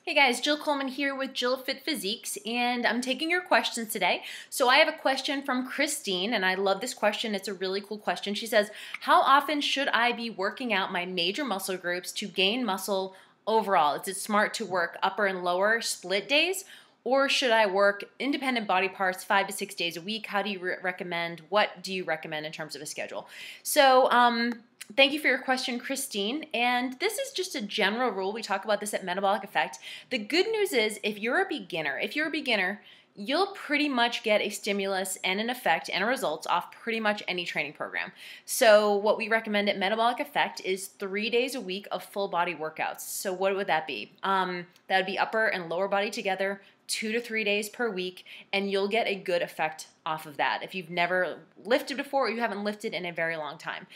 Hey guys, Jill Coleman here with JillFit Physiques, and I'm taking your questions today. So I have a question from Christine, and I love this question. It's a really cool question. She says, how often should I be working out my major muscle groups to gain muscle overall? Is it smart to work upper and lower split days, or should I work independent body parts 5 to 6 days a week? How do you recommend? What do you recommend in terms of a schedule? So, thank you for your question, Christine. And this is just a general rule. We talk about this at Metabolic Effect. The good news is if you're a beginner, you'll pretty much get a stimulus and an effect and results off pretty much any training program. So what we recommend at Metabolic Effect is 3 days a week of full body workouts. So what would that be? That would be upper and lower body together, 2 to 3 days per week, and you'll get a good effect off of that if you've never lifted before or you haven't lifted in a very long time.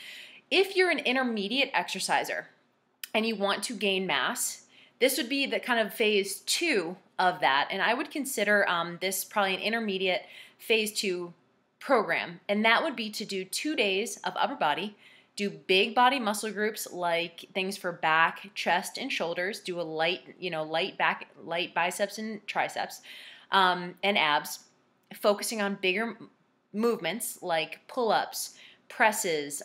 If you're an intermediate exerciser and you want to gain mass, this would be the kind of phase 2 of that, and I would consider this probably an intermediate phase 2 program, and that would be to do 2 days of upper body, do big body muscle groups like things for back, chest, and shoulders, do a light biceps and triceps, and abs, focusing on bigger movements like pull-ups, presses,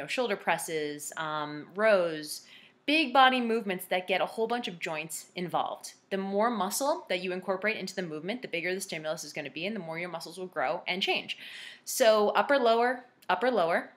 shoulder presses, rows, big body movements that get a whole bunch of joints involved. The more muscle that you incorporate into the movement, the bigger the stimulus is going to be and the more your muscles will grow and change. So upper, lower, upper, lower.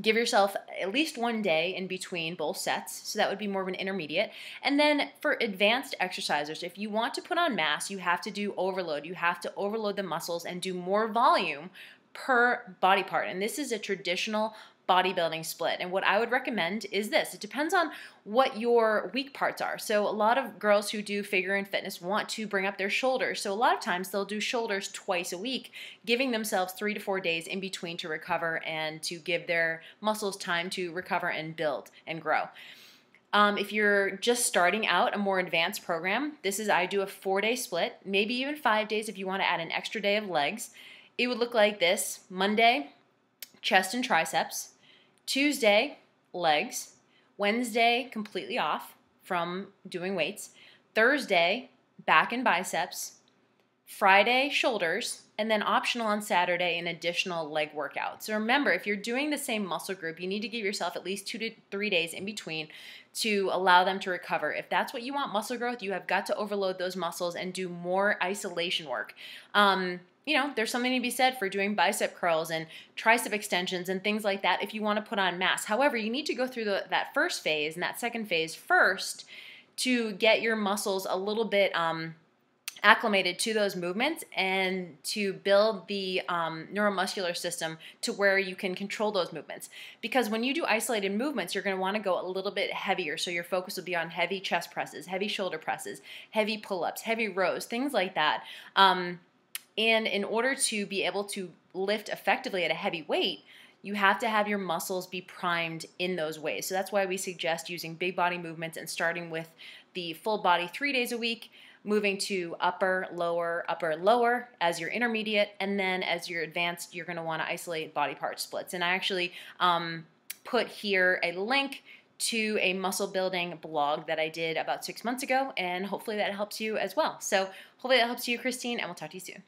Give yourself at least 1 day in between both sets, so that would be more of an intermediate. And then for advanced exercisers, if you want to put on mass, you have to do overload. You have to overload the muscles and do more volume per body part. And this is a traditional bodybuilding split. And what I would recommend is this. It depends on what your weak parts are. So a lot of girls who do figure and fitness want to bring up their shoulders. So a lot of times they'll do shoulders twice a week, giving themselves 3 to 4 days in between to recover and to give their muscles time to recover and build and grow. If you're just starting out a more advanced program, I do a 4-day split, maybe even 5 days if you want to add an extra day of legs. It would look like this: Monday, chest and triceps; Tuesday, legs; Wednesday, completely off from doing weights; Thursday, back and biceps; Friday, shoulders; and then optional on Saturday, an additional leg workout. So remember, if you're doing the same muscle group, you need to give yourself at least 2 to 3 days in between to allow them to recover. If that's what you want, muscle growth, you have got to overload those muscles and do more isolation work. There's something to be said for doing bicep curls and tricep extensions and things like that if you want to put on mass. However, you need to go through that first phase and that second phase first to get your muscles a little bit acclimated to those movements and to build the neuromuscular system to where you can control those movements. Because when you do isolated movements, you're going to want to go a little bit heavier. So your focus will be on heavy chest presses, heavy shoulder presses, heavy pull-ups, heavy rows, things like that. And in order to be able to lift effectively at a heavy weight, you have to have your muscles be primed in those ways. So that's why we suggest using big body movements and starting with the full body 3 days a week, moving to upper, lower as your intermediate, and then as you're advanced, you're going to want to isolate body part splits. And I actually put here a link to a muscle building blog that I did about 6 months ago, and hopefully that helps you as well. So hopefully that helps you, Christine, and we'll talk to you soon.